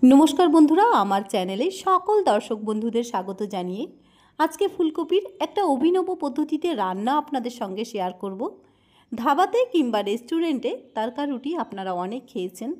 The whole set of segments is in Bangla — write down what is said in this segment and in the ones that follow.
नमस्कार बंधुरा आमार चैनेले सकल दर्शक बंधुदेर स्वागत जानिए आज के फुलकपिर एक अभिनव पद्धतिते रान्ना आपनादेर संगे शेयर करब। धाबाते किंबा रेस्टुरेंटे तारका रुटी आपनारा अनेक खेयेछेन।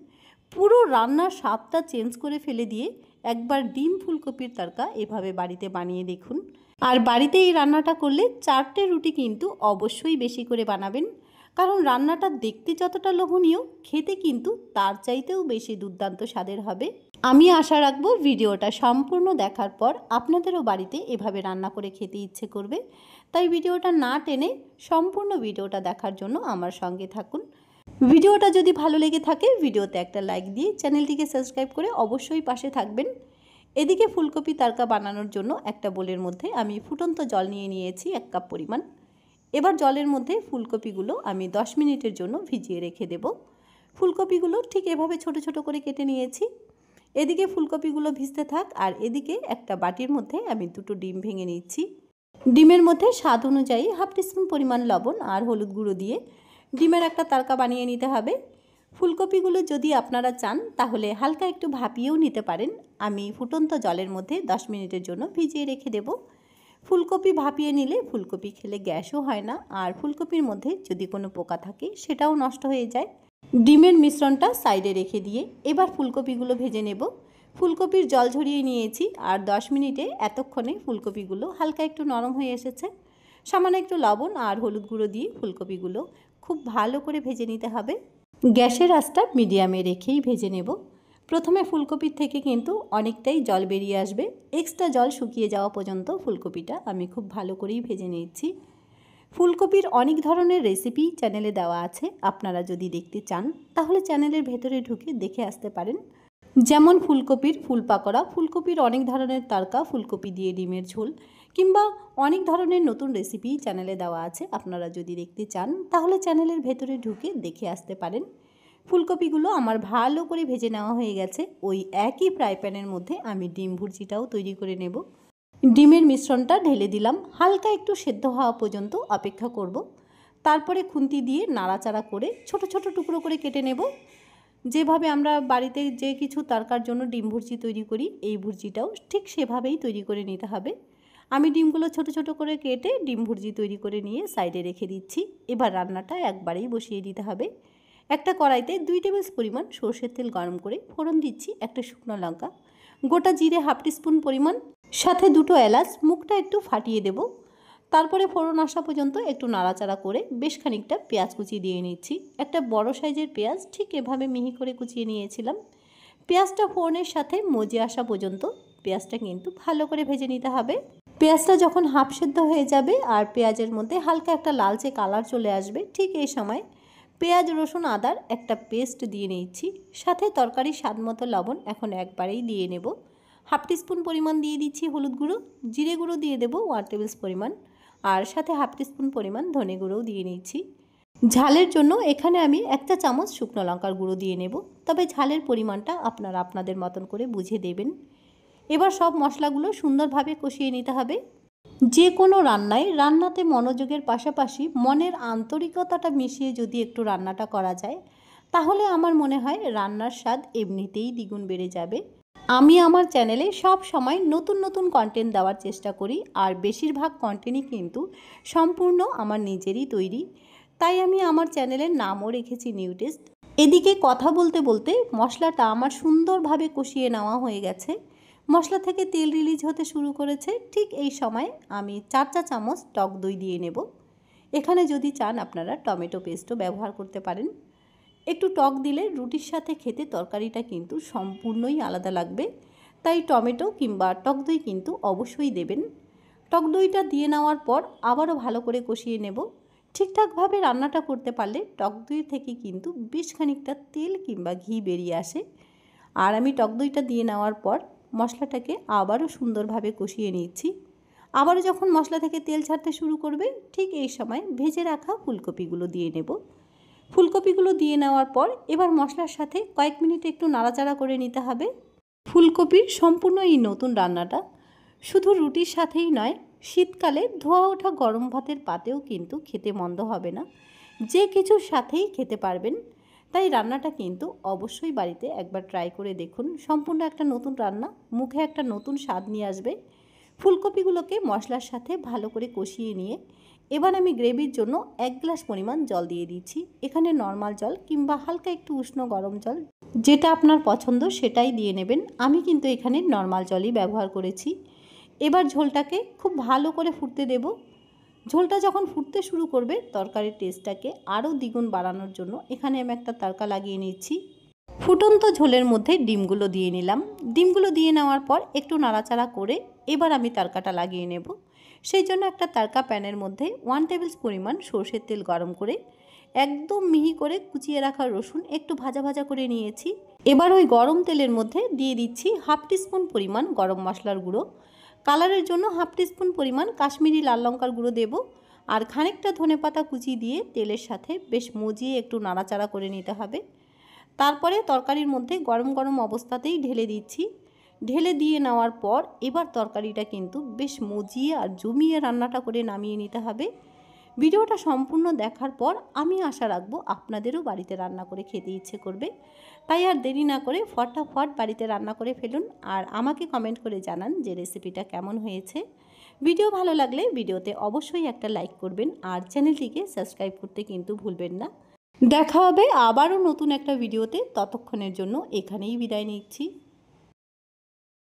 पुरो रान्नार स्वादटा चेंज करे फेले दिए एकबार डिम फुलकपिर तारका एभावे बाड़ीते बानिये देखुन। आर बाड़ीते एई रान्नाटा करले 4टे रुटी किन्तु अवश्यई बेशी करे बानाबेन, कारण रान्नाटा देखते जतटा लोभनीय खेते किन्तु तार चाइतेও बेशी दुर्दान्त स्वादेर हबे। आमी आशा राखबो भिडियोटा सम्पूर्ण देखार पर आपनादेरो बाड़ीते एभावे रान्ना करे खेते इচ্ছে करबे। ताई भिडियोटा ना टेने सम्पूर्ण भिडियोटा देखार जोन्नो आमार संगे थाकुन। भिडियोटा जोदि भालो लेगे थाके भिडियोते एकटा लाइक दिए चैनेलटिके सबस्क्राइब करे अवश्यई पाशे थाकबेन। एदिके फुलकपि तारका बानानोर जोन्नो एकटा बोलेर मध्ये आमी फुटন্ত जल निये निয়েছি 1 কাপ परिमाण। एबार जलेर मध्ये फुलकपिगुलो आमी 10 मिनिटेर जोन्नो भिजिए रेखे देब। फुलकपिगुलो ठीक एभावे छोटो छोटो करे केटे निয়েছি। एदिके फुलकपिगुलो भिजते थाक और एदिके एकटा बाटिर मध्य आमी दुटो डिम भेंगे निচ্ছি। डिमेर मध्य स्वाद अनुयायी हाफ टीस्पून परिमाण लवण और हलुद गुঁড়ো दिए डिमेर एकटा तारका बानिये निते हबे। फुलकपिगुलो यदि आपनारा चान ताहले हालका एकटु भापिয়েও निते पारेन। आमी फुटন্ত जलेर मध्य 10 मिनिटेर जोन्नो भिजिए रेखे देब। फुलकपि भापिয়ে निले फुलकपि खेले ग्यासও হয় না और फुलकपिर मध्य यदि कोनो पोका थाके सेटाও नष्ट হয়ে যায়। ডিমের মিশ্রণটা সাইডে রেখে দিয়ে এবার ফুলকপিগুলো ভেজে নেব। ফুলকপির জল ঝরিয়ে নিয়েছি আর 10 মিনিটে এতক্ষণে ফুলকপিগুলো হালকা একটু নরম হয়ে এসেছে। সামান্য একটু লবণ আর হলুদ গুঁড়ো দিয়ে ফুলকপিগুলো খুব ভালো করে ভেজে নিতে হবে। গ্যাসের আঁচটা মিডিয়ামে রেখেই ভেজে নেব। প্রথমে ফুলকপির থেকে কিন্তু অনেকটাই জল বেরিয়ে আসবে। এক্সট্রা জল শুকিয়ে যাওয়া পর্যন্ত ফুলকপিটা আমি খুব ভালো করেই ভেজে নিয়েছি। ফুলকপির অনেক ধরনের রেসিপি চ্যানেলে দেওয়া আছে, আপনারা যদি দেখতে চান তাহলে চ্যানেলের ভেতরে ঢুকে দেখে আসতে পারেন। যেমন ফুলকপির ফুল পাকোড়া, ফুলকপির অনেক ধরনের তরকা, ফুলকপি দিয়ে ডিমের ঝোল কিংবা অনেক ধরনের নতুন রেসিপি চ্যানেলে দেওয়া আছে। আপনারা যদি দেখতে চান তাহলে চ্যানেলের ভেতরে ঢুকে দেখে আসতে পারেন। ফুলকপিগুলো আমার ভালো করে ভেজে নেওয়া হয়ে গেছে। ওই একই ফ্রাই প্যানের মধ্যে আমি ডিম ভুর্জিটাও তৈরি করে নেব। ডিমের মিশ্রণটা ঢেলে দিলাম, হালকা একটু সেদ্ধ হওয়া পর্যন্ত অপেক্ষা করব। তারপরে খুন্তি দিয়ে নাড়াচাড়া করে ছোট ছোট টুকরো করে কেটে নেব। যেভাবে আমরা বাড়িতে যে কিছু তরকার জন্য ডিম ভুর্জি তৈরি করি এই ভুর্জিটাও ঠিক সেভাবেই তৈরি করে নিতে হবে। আমি ডিমগুলো ছোট ছোট করে কেটে ডিম ভুর্জি তৈরি করে নিয়ে সাইডে রেখে দিচ্ছি। এবার রান্নাটা একবারেই বসিয়ে দিতে হবে। একটা কড়াইতে 2 টেবিল পরিমাণ সরষের তেল গরম করে ফোড়ন দিচ্ছি একটা শুকনো লঙ্কা, গোটা জিরে হাফ টিস্পুন পরিমাণ, সাথে দুটো এলাচ মুখটা একটু ফাটিয়ে দেব। তারপরে ফোড়ন আসা পর্যন্ত একটু নাড়াচাড়া করে বেশ খানিকটা পেঁয়াজ কুচি দিয়ে নিচ্ছি। একটা বড় সাইজের পেঁয়াজ ঠিক এভাবে মিহি করে কুচিয়ে নিয়েছিলাম। পেঁয়াজটা ফোড়নের সাথে মজে আসা পর্যন্ত পেঁয়াজটা কিন্তু ভালো করে ভেজে নিতে হবে। পেঁয়াজটা যখন হাফ সেদ্ধ হয়ে যাবে আর পেঁয়াজের মধ্যে হালকা একটা লালচে কালার চলে আসবে, ঠিক এই সময় পেঁয়াজ রসুন আদার একটা পেস্ট দিয়ে নিচ্ছি। সাথে তরকারির স্বাদ মতো লবণ এখন একবারেই দিয়ে নেব। হাফ টিস্পুন পরিমাণ দিয়ে দিচ্ছি হলুদ গুঁড়ো, জিরে গুঁড়ো দিয়ে দেবো 1 টেবিল পরিমাণ আর সাথে হাফ টিস্পুন পরিমাণ ধনে গুঁড়োও দিয়ে নিচ্ছি। ঝালের জন্য এখানে আমি 1 চা চামচ শুকনো লঙ্কার গুঁড়ো দিয়ে নেব, তবে ঝালের পরিমাণটা আপনারা আপনাদের মতন করে বুঝে দেবেন। এবার সব মশলাগুলো সুন্দরভাবে কষিয়ে নিতে হবে। যে কোনো রান্নাতে মনোযোগের পাশাপাশি মনের আন্তরিকতাটা মিশিয়ে যদি একটু রান্নাটা করা যায় তাহলে আমার মনে হয় রান্নার স্বাদ এমনিতেই দ্বিগুণ বেড়ে যাবে। আমি আমার চ্যানেলে সব সময় নতুন নতুন কন্টেন্ট দেওয়ার চেষ্টা করি আর বেশিরভাগ কন্টেন্টই কিন্তু সম্পূর্ণ আমার নিজেরই তৈরি, তাই আমি আমার চ্যানেলের নামও রেখেছি নিউ টেস্ট। এদিকে কথা বলতে বলতে মশলাটা আমার সুন্দরভাবে কষিয়ে নেওয়া হয়ে গেছে। মশলা থেকে তেল রিলিজ হতে শুরু করেছে। ঠিক এই সময় আমি 4 চা চামচ টক দই দিয়ে নেব। এখানে যদি চান আপনারা টমেটো পেস্টও ব্যবহার করতে পারেন। একটু টক দিলে রুটির সাথে খেতে তরকারিটা কিন্তু সম্পূর্ণই আলাদা লাগবে, তাই টমেটো কিংবা টক দই কিন্তু অবশ্যই দেবেন। টক দইটা দিয়ে নেওয়ার পর আবারও ভালো করে কষিয়ে নেব। ঠিকঠাকভাবে রান্নাটা করতে পারলে টক দই থেকে কিন্তু বেশ খানিকটা তেল কিংবা ঘি বেরিয়ে আসে। আর আমি টক দইটা দিয়ে নেওয়ার পর মশলাটাকে আবারও সুন্দরভাবে কষিয়ে নিচ্ছি। আবারও যখন মশলা থেকে তেল ছাড়তে শুরু করবে ঠিক এই সময় ভেজে রাখা ফুলকপিগুলো দিয়ে নেব। ফুলকপিগুলো দিয়ে নেওয়ার পর এবার মশলার সাথে কয়েক মিনিট একটু নাড়াচাড়া করে নিতে হবে। ফুলকপির সম্পূর্ণ এই নতুন রান্নাটা শুধু রুটির সাথেই নয়, শীতকালে ধোয়া ওঠা গরম ভাতের পাতেও কিন্তু খেতে মন্দ হবে না। যে কিছুর সাথেই খেতে পারবেন। তাই রান্নাটা কিন্তু অবশ্যই বাড়িতে একবার ট্রাই করে দেখুন। সম্পূর্ণ একটা নতুন রান্না, মুখে একটা নতুন স্বাদ নিয়ে আসবে। ফুলকপিগুলোকে মশলার সাথে ভালো করে কষিয়ে নিয়ে এবার আমি গ্রেভির জন্য 1 গ্লাস পরিমাণ জল দিয়ে দিচ্ছি। এখানে নর্মাল জল কিংবা হালকা একটু উষ্ণ গরম জল, যেটা আপনার পছন্দ সেটাই দিয়ে নেবেন। আমি কিন্তু এখানে নর্মাল জলই ব্যবহার করেছি। এবার ঝোলটাকে খুব ভালো করে ফুটতে দেব। ঝোলটা যখন ফুটতে শুরু করবে, তরকারির টেস্টটাকে আরও দ্বিগুণ বাড়ানোর জন্য এখানে আমি একটা তড়কা লাগিয়ে নিচ্ছি। ফুটন্ত ঝোলের মধ্যে ডিমগুলো দিয়ে নিলাম। ডিমগুলো দিয়ে নেওয়ার পর একটু নাড়াচাড়া করে এবার আমি তড়কাটা লাগিয়ে নেব। সেই জন্য একটা তড়কা প্যানের মধ্যে 1 টেবিল পরিমাণ সরষের তেল গরম করে একদম মিহি করে কুচিয়ে রাখা রসুন একটু ভাজা ভাজা করে নিয়েছি। এবার ওই গরম তেলের মধ্যে দিয়ে দিচ্ছি 1/2 টিস্পুন পরিমাণ গরম মশলার গুঁড়ো, কালারের জন্য 1/2 টিস্পুন পরিমাণ কাশ্মীরি লাল লঙ্কার গুঁড়ো দেব, আর খানিকটা ধনেপাতা কুচি দিয়ে তেলের সাথে বেশ মজিয়ে একটু নাড়াচাড়া করে নিতে হবে। তারপরে তরকারির মধ্যে গরম গরম অবস্থাতেই ঢেলে দিচ্ছি। ঢেলে দিয়ে নেওয়ার পর এবার তরকারিটা কিন্তু বেশ মজিয়ে আর জমিয়ে রান্নাটা করে নামিয়ে নিতে হবে। ভিডিওটা সম্পূর্ণ দেখার পর আমি আশা রাখবো আপনাদেরও বাড়িতে রান্না করে খেতে ইচ্ছে করবে। তাই আর দেরি না করে ফটাফট বাড়িতে রান্না করে ফেলুন আর আমাকে কমেন্ট করে জানান যে রেসিপিটা কেমন হয়েছে। ভিডিও ভালো লাগলে ভিডিওতে অবশ্যই একটা লাইক করবেন আর চ্যানেলটিকে সাবস্ক্রাইব করতে কিন্তু ভুলবেন না। দেখা হবে আবারও নতুন একটা ভিডিওতে। ততক্ষণের জন্য এখানেই বিদায় নিচ্ছি।